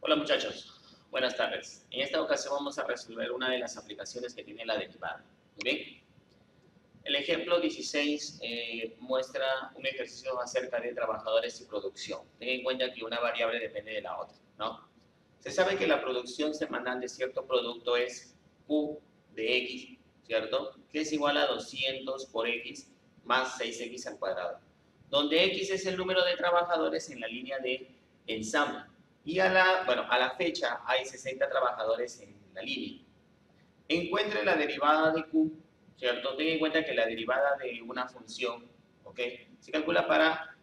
Hola muchachos, buenas tardes. En esta ocasión vamos a resolver una de las aplicaciones que tiene la derivada. Muy bien. El ejemplo 16 muestra un ejercicio acerca de trabajadores y producción. Ten en cuenta que una variable depende de la otra, ¿no? Se sabe que la producción semanal de cierto producto es Q de X, ¿cierto? Que es igual a 200 por X más 6X al cuadrado. Donde X es el número de trabajadores en la línea de ensamble. Y a la fecha hay 60 trabajadores en la línea. Encuentre la derivada de Q, ¿cierto? Ten en cuenta que la derivada de una función, ¿ok? Se calcula para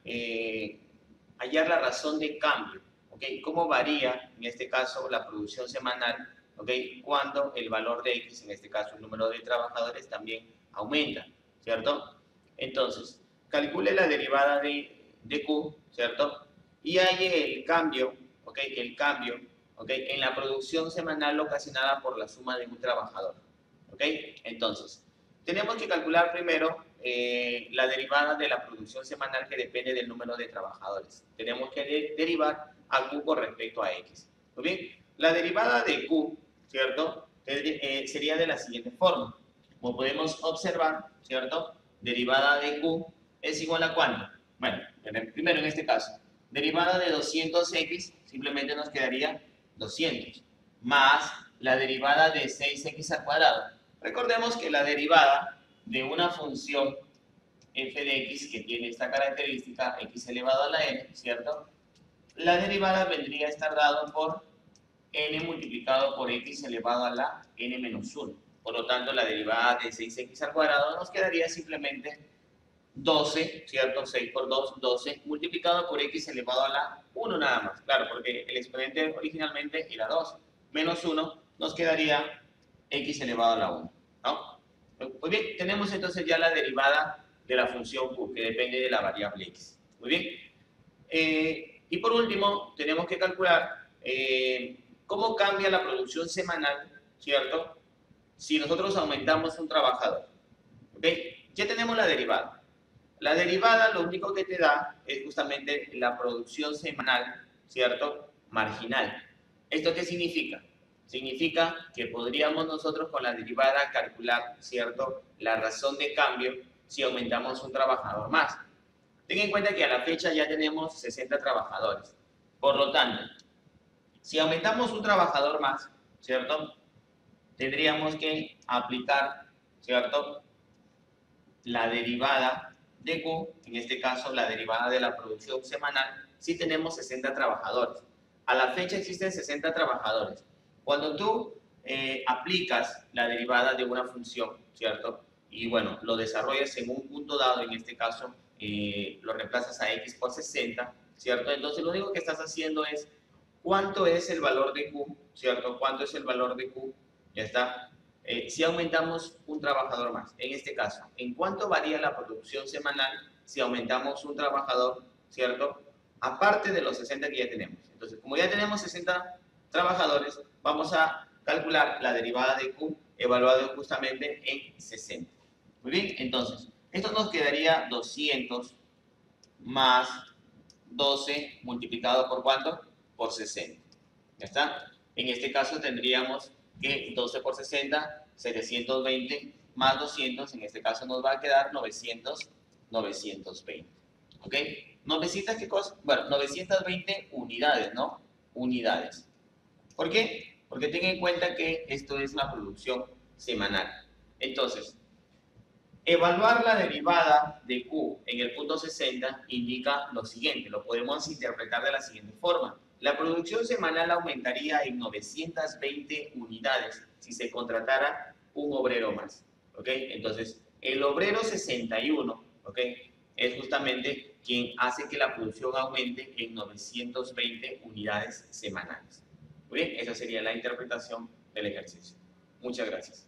hallar la razón de cambio, ¿ok? ¿Cómo varía, en este caso, la producción semanal, ¿ok? Cuando el valor de X, en este caso el número de trabajadores, también aumenta, ¿cierto? Entonces, calcule la derivada de Q, ¿cierto? Y halle el cambio, ¿ok? El cambio, ¿ok? En la producción semanal ocasionada por la suma de un trabajador, ¿ok? Entonces, tenemos que calcular primero la derivada de la producción semanal que depende del número de trabajadores. Tenemos que derivar a Q con respecto a X. Muy bien, la derivada de Q, ¿cierto? Sería de la siguiente forma. Como podemos observar, ¿cierto? Derivada de Q es igual a ¿cuánto? Bueno, primero en este caso, derivada de 200x simplemente nos quedaría 200, más la derivada de 6x al cuadrado. Recordemos que la derivada de una función f de x que tiene esta característica x elevado a la n, ¿cierto? La derivada vendría a estar dado por n multiplicado por x elevado a la n menos 1. Por lo tanto, la derivada de 6x al cuadrado nos quedaría simplemente 12, ¿cierto? 6 por 2, 12, multiplicado por x elevado a la 1 nada más. Claro, porque el exponente originalmente era 2. Menos 1 nos quedaría x elevado a la 1, ¿no? Muy bien, tenemos entonces ya la derivada de la función q, que depende de la variable x. Muy bien. Y por último, tenemos que calcular cómo cambia la producción semanal, ¿cierto? Si nosotros aumentamos un trabajador. ¿Ok? Ya tenemos la derivada. La derivada lo único que te da es justamente la producción semanal, ¿cierto? Marginal. ¿Esto qué significa? Significa que podríamos nosotros con la derivada calcular, ¿cierto? La razón de cambio si aumentamos un trabajador más. Ten en cuenta que a la fecha ya tenemos 60 trabajadores. Por lo tanto, si aumentamos un trabajador más, ¿cierto? Tendríamos que aplicar, ¿cierto? La derivada de Q, en este caso la derivada de la producción semanal, si tenemos 60 trabajadores. A la fecha existen 60 trabajadores. Cuando tú aplicas la derivada de una función, ¿cierto? Y bueno, lo desarrollas en un punto dado, en este caso lo reemplazas a x por 60, ¿cierto? Entonces lo único que estás haciendo es cuánto es el valor de Q, ¿cierto? ¿Cuánto es el valor de Q? Ya está. Si aumentamos un trabajador más, en este caso, ¿en cuánto varía la producción semanal si aumentamos un trabajador, ¿cierto? Aparte de los 60 que ya tenemos. Entonces, como ya tenemos 60 trabajadores, vamos a calcular la derivada de Q evaluado justamente en 60. Muy bien, entonces, esto nos quedaría 200 más 12 multiplicado por ¿cuánto? Por 60. ¿Ya está? En este caso tendríamos que 12 por 60, 720 más 200, en este caso nos va a quedar 920. ¿Ok? 900, ¿qué cosa? Bueno, 920 unidades, ¿no? Unidades. ¿Por qué? Porque ten en cuenta que esto es la producción semanal. Entonces, evaluar la derivada de Q en el punto 60 indica lo siguiente, lo podemos interpretar de la siguiente forma. La producción semanal aumentaría en 920 unidades si se contratara un obrero más. ¿Ok? Entonces, el obrero 61, ¿ok? Es justamente quien hace que la producción aumente en 920 unidades semanales. Muy bien, esa sería la interpretación del ejercicio. Muchas gracias.